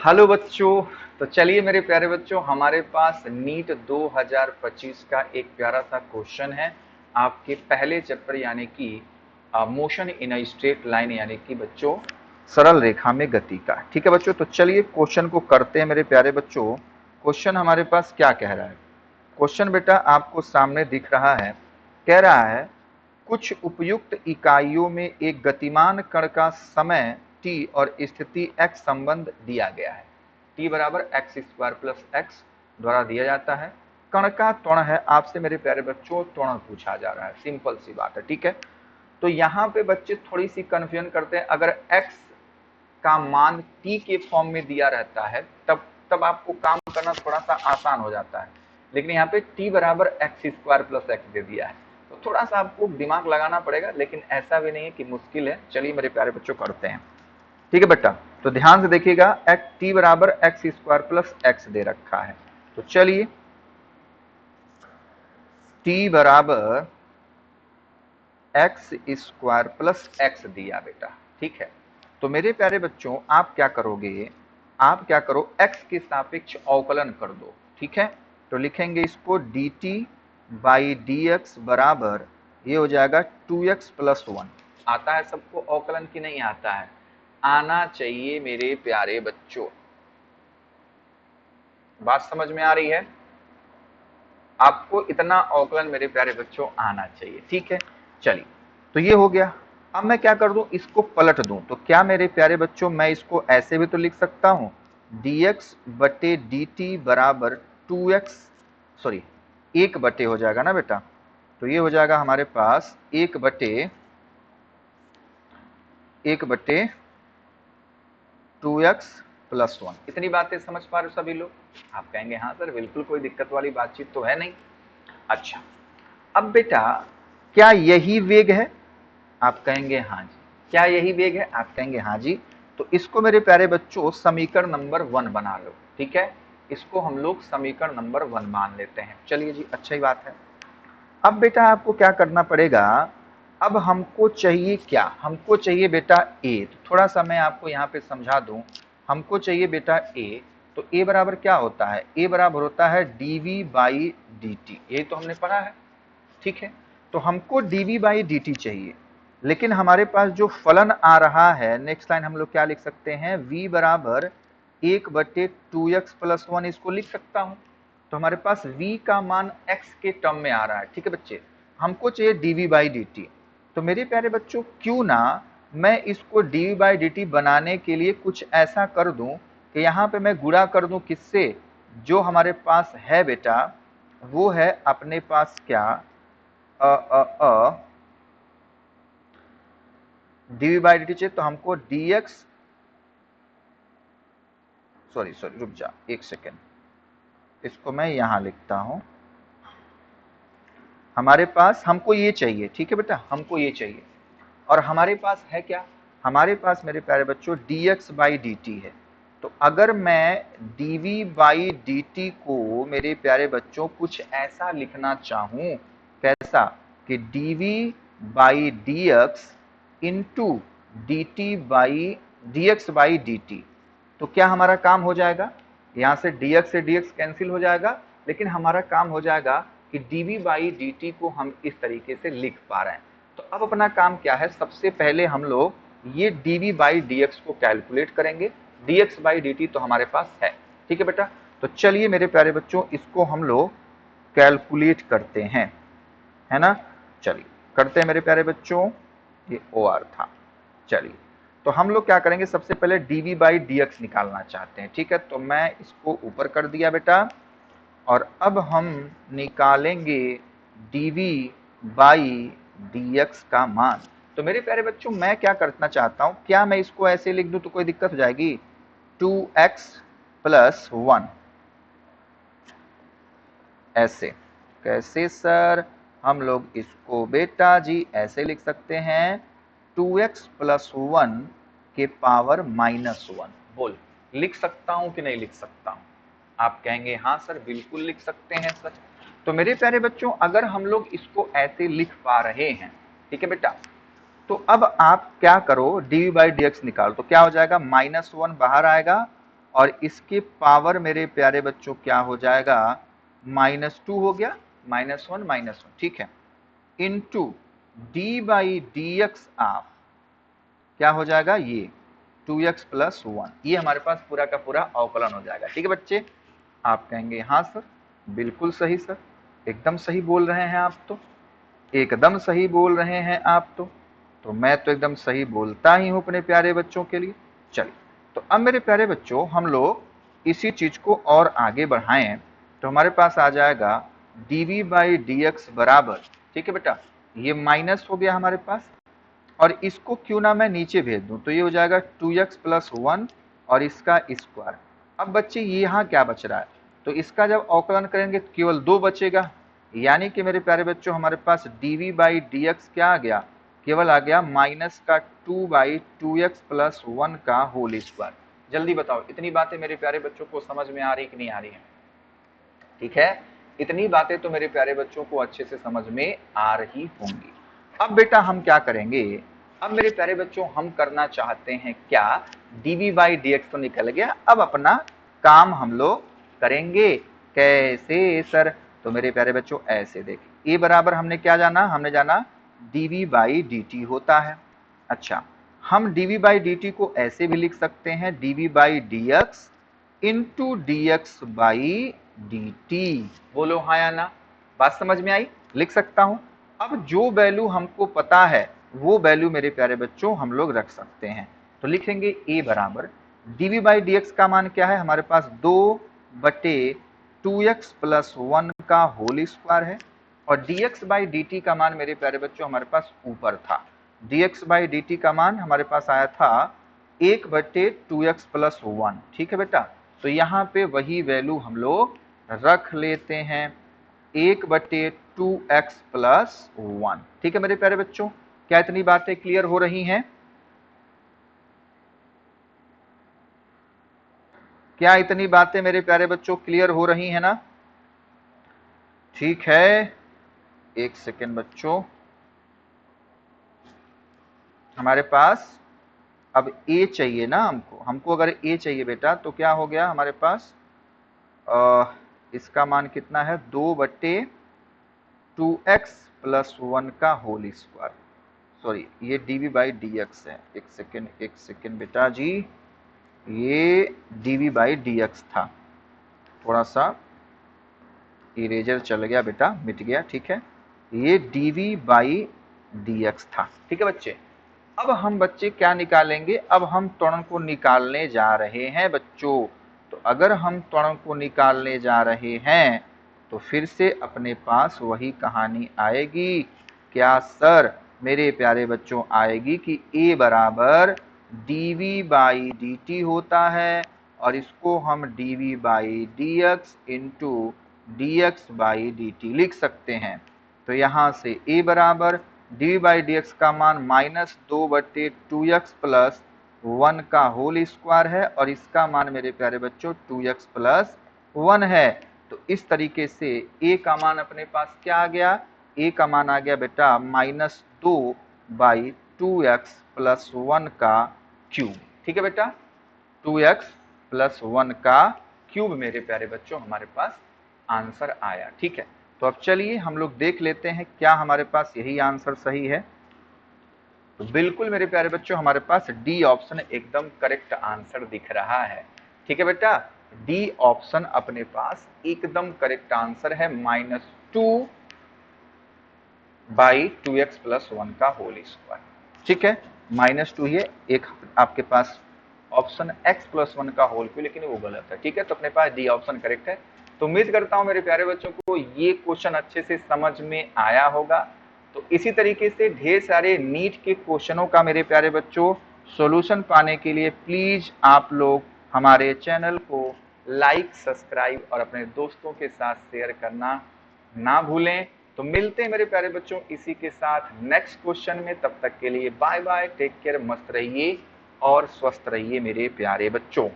Hello बच्चों। तो चलिए मेरे प्यारे बच्चों, हमारे पास नीट 2025 का एक प्यारा सा क्वेश्चन है आपके पहले चैप्टर यानी कि motion in a straight line यानी कि बच्चों सरल रेखा में गति का। ठीक है बच्चों, तो चलिए क्वेश्चन को करते हैं मेरे प्यारे बच्चों। क्वेश्चन हमारे पास क्या कह रहा है? क्वेश्चन बेटा आपको सामने दिख रहा है। कह रहा है कुछ उपयुक्त इकाइयों में एक गतिमान कण का समय t और स्थिति x संबंध दिया गया है। t बराबर एक्स स्क्वायर प्लस एक्स द्वारा दिया जाता है। कण का त्वरण है, आपसे मेरे प्यारे बच्चों त्वरण पूछा जा रहा है। सिंपल सी बात है, ठीक है। तो यहाँ पे बच्चे थोड़ी सी कंफ्यूजन करते हैं। अगर x का मान t के फॉर्म में दिया रहता है तब तब आपको काम करना थोड़ा सा आसान हो जाता है, लेकिन यहाँ पे t बराबर एक्स स्क्वायर प्लस एक्स दे दिया है तो थोड़ा सा आपको दिमाग लगाना पड़ेगा, लेकिन ऐसा भी नहीं है कि मुश्किल है। चलिए मेरे प्यारे बच्चों करते हैं। ठीक है बेटा, तो ध्यान से देखिएगा, t बराबर एक्स स्क्वायर प्लस एक्स दे रखा है। तो चलिए t बराबर एक्स स्क्वायर प्लस एक्स दिया बेटा, ठीक है। तो मेरे प्यारे बच्चों आप क्या करोगे, आप क्या करो, x के सापेक्ष अवकलन कर दो। ठीक है, तो लिखेंगे इसको dt बाई डी एक्स बराबर, ये हो जाएगा 2x प्लस 1। आता है सबको अवकलन की नहीं आता है? आना चाहिए मेरे प्यारे बच्चों। बात समझ में आ रही है? आपको इतना अवकलन मेरे प्यारे बच्चों आना चाहिए। ठीक है, चलिए तो ये हो गया। अब मैं क्या कर दूं, इसको पलट दूं। तो क्या मेरे प्यारे बच्चों मैं इसको ऐसे भी तो लिख सकता हूं, dx बटे dt बराबर 2x, सॉरी 1 बटे हो जाएगा ना बेटा। तो ये हो जाएगा हमारे पास 1 बटे 2x प्लस 1। इतनी बातें समझ पा रहे हो सभी लोग? आप कहेंगे हाँ सर बिल्कुल, कोई दिक्कत वाली बातचीत तो है नहीं। अच्छा, अब बेटा क्या यही वेग है? आप कहेंगे हाँ जी। क्या यही वेग है? आप कहेंगे हाँ जी। तो इसको मेरे प्यारे बच्चों समीकरण नंबर 1 बना लो। ठीक है, इसको हम लोग समीकरण नंबर 1 मान लेते हैं। चलिए जी, अच्छा ही बात है। अब बेटा आपको क्या करना पड़ेगा, अब हमको चाहिए क्या, हमको चाहिए बेटा a। तो थोड़ा सा मैं आपको यहाँ पे समझा दूं। हमको चाहिए बेटा a। तो a बराबर क्या होता है? a बराबर होता है dv बाई dt, ये तो हमने पढ़ा है। ठीक है, तो हमको dv बाई dt चाहिए, लेकिन हमारे पास जो फलन आ रहा है नेक्स्ट लाइन हम लोग क्या लिख सकते हैं, v बराबर 1/2x प्लस 1, इसको लिख सकता हूं। तो हमारे पास v का मान x के टर्म में आ रहा है। ठीक है बच्चे, हमको चाहिए dv बाई dt। तो मेरे प्यारे बच्चों क्यों ना मैं इसको dv बाई dt बनाने के लिए कुछ ऐसा कर दूं कि यहाँ पे मैं गुणा कर दूं किससे, जो हमारे पास है बेटा वो है अपने पास क्या, dv बाई dt चाहिए। तो हमको dx, सॉरी सॉरी रुक जा एक सेकेंड, इसको मैं यहां लिखता हूं। हमारे पास हमको ये चाहिए, ठीक है बेटा, हमको ये चाहिए। और हमारे पास है क्या, हमारे पास मेरे प्यारे बच्चों dx बाई dt है। तो अगर मैं dv बाई dt को मेरे प्यारे बच्चों कुछ ऐसा लिखना चाहूं, कैसा कि dv by dx into dt by dx by dt, तो क्या हमारा काम हो जाएगा, यहां से dx से dx कैंसिल हो जाएगा, लेकिन हमारा काम हो जाएगा कि dv बाई dt को हम इस तरीके से लिख पा रहे हैं। तो अब अपना काम क्या है, सबसे पहले हम लोग ये dv बाई dx को कैलकुलेट करेंगे। dx बाई dt तो हमारे पास है। ठीक है बेटा, तो चलिए मेरे प्यारे बच्चों इसको हम लोग कैलकुलेट करते हैं, है ना। चलिए करते हैं मेरे प्यारे बच्चों, ये OR था। चलिए तो हम लोग क्या करेंगे, सबसे पहले dv बाई dx निकालना चाहते हैं। ठीक है, तो मैं इसको ऊपर कर दिया बेटा, और अब हम निकालेंगे dv बाई dx का मान। तो मेरे प्यारे बच्चों मैं क्या करना चाहता हूं, क्या मैं इसको ऐसे लिख दूं तो कोई दिक्कत हो जाएगी, 2x प्लस 1, ऐसे। कैसे सर, हम लोग इसको बेटा जी ऐसे लिख सकते हैं 2x प्लस 1 के पावर माइनस 1। बोल, लिख सकता हूं कि नहीं लिख सकता हूं? आप कहेंगे हाँ सर बिल्कुल लिख सकते हैं सर। तो मेरे प्यारे बच्चों अगर हम लोग इसको ऐसे लिख पा रहे हैं, ठीक है बेटा, तो अब आप क्या करो, dv बाई dx निकालो। तो क्या हो जाएगा, -1 बाहर आएगा और इसके पावर मेरे प्यारे बच्चों क्या हो जाएगा, -2 हो गया, -1, ठीक है, into D by D x of क्या हो जाएगा, ये 2x + 1, ये हमारे पास पूरा का पूरा अवकलन हो जाएगा। ठीक है बच्चे, आप कहेंगे हाँ सर, बिल्कुल सही सर, एकदम सही बोल रहे हैं आप, तो एकदम सही बोल रहे हैं आप, तो मैं तो एकदम सही बोलता ही हूं अपने प्यारे बच्चों के लिए। चलिए, तो अब मेरे प्यारे बच्चों हम लोग इसी चीज को और आगे बढ़ाएं, तो हमारे पास आ जाएगा dv बाई डी एक्स बराबर, ठीक है बेटा, ये माइनस हो गया हमारे पास, और इसको क्यों ना मैं नीचे भेज दूं, तो ये हो जाएगा 2x + 1 और इसका स्क्वायर। अब बच्चे ये यहाँ क्या बच रहा है, तो इसका जब अवकलन करेंगे तो केवल 2 बचेगा, यानी कि मेरे प्यारे बच्चों हमारे पास dv बाई डी एक्स क्या आ गया, केवल आ गया -2/2x + 1 का होल स्क्वायर। जल्दी बताओ, इतनी बातें मेरे प्यारे बच्चों को समझ में आ रही कि नहीं आ रही है? ठीक है, इतनी बातें तो मेरे प्यारे बच्चों को अच्छे से समझ में आ रही होंगी। अब बेटा हम क्या करेंगे, अब मेरे प्यारे बच्चों हम करना चाहते हैं क्या, dv बाई डी एक्स तो निकल गया, अब अपना काम हम लोग करेंगे। कैसे सर, तो मेरे प्यारे बच्चों ऐसे देखिए, ए बराबर हमने क्या जाना, हमने जाना dv बाई dt होता है। अच्छा, हम dv बाई dt को ऐसे भी लिख सकते हैं, dv by dx into dx by dt। बोलो हाँ या ना, बात समझ में आई? लिख सकता हूं। अब जो वैल्यू हमको पता है वो वैल्यू मेरे प्यारे बच्चों हम लोग रख सकते हैं, तो लिखेंगे a बराबर dv बाई dx का मान क्या है, हमारे पास 2/2x + 1 का होल स्क्वायर है, और dx बाई dt का मान मेरे प्यारे बच्चों हमारे पास ऊपर था, dx बाई dt का मान हमारे पास आया था 1/2x + 1, ठीक है बेटा, तो यहाँ पे वही वैल्यू हम लोग रख लेते हैं, 1/2x + 1, ठीक है मेरे प्यारे बच्चों। क्या इतनी बातें क्लियर हो रही हैं? क्या इतनी बातें मेरे प्यारे बच्चों क्लियर हो रही हैं ना? ठीक है, एक सेकेंड बच्चों, हमारे पास अब a चाहिए ना, हमको अगर a चाहिए बेटा, तो क्या हो गया हमारे पास, इसका मान कितना है, 2/2x + 1 का होल स्क्वायर, सॉरी ये dv बाई dx है, एक सेकेंड बेटा जी, ये dv बाई dx था, थोड़ा सा इरेजर चल गया बेटा, मिट गया, ठीक है, ये dv बाई dx था, ठीक है बच्चे। अब हम बच्चे क्या निकालेंगे, अब हम त्वरण को निकालने जा रहे हैं बच्चों, तो अगर हम त्वरण को निकालने जा रहे हैं तो फिर से अपने पास वही कहानी आएगी, क्या सर मेरे प्यारे बच्चों, आएगी कि a बराबर dv बाई dt होता है, और इसको हम dv by dx into dx by dt लिख सकते हैं। तो यहाँ से a बराबर dv बाई dx का मान -2/2x + 1 का होल स्क्वायर है, और इसका मान मेरे प्यारे बच्चों 2x + 1 है। तो इस तरीके से a का मान अपने पास क्या आ गया, a का मान आ गया बेटा -2/2x + 1 का क्यूब, ठीक है बेटा, 2x + 1 का क्यूब मेरे प्यारे बच्चों हमारे पास आंसर आया, ठीक है। तो अब चलिए हम लोग देख लेते हैं क्या हमारे पास यही आंसर सही है। तो बिल्कुल मेरे प्यारे बच्चों हमारे पास डी ऑप्शन एकदम करेक्ट आंसर दिख रहा है, ठीक है बेटा, डी ऑप्शन अपने पास एकदम करेक्ट आंसर है, -2/2x + 1 का होल स्क्वायर, ठीक है, -2 ये एक आपके पास ऑप्शन x + 1 का होल क्यों, लेकिन वो गलत है, ठीक है, तो अपने पास डी ऑप्शन करेक्ट है। तो उम्मीद करता हूं मेरे प्यारे बच्चों को ये क्वेश्चन अच्छे से समझ में आया होगा। तो इसी तरीके से ढेर सारे नीट के क्वेश्चनों का मेरे प्यारे बच्चों सॉल्यूशन पाने के लिए प्लीज आप लोग हमारे चैनल को लाइक, सब्सक्राइब और अपने दोस्तों के साथ शेयर करना ना भूलें। तो मिलते हैं मेरे प्यारे बच्चों इसी के साथ नेक्स्ट क्वेश्चन में, तब तक के लिए बाय बाय, टेक केयर, मस्त रहिए और स्वस्थ रहिए मेरे प्यारे बच्चों।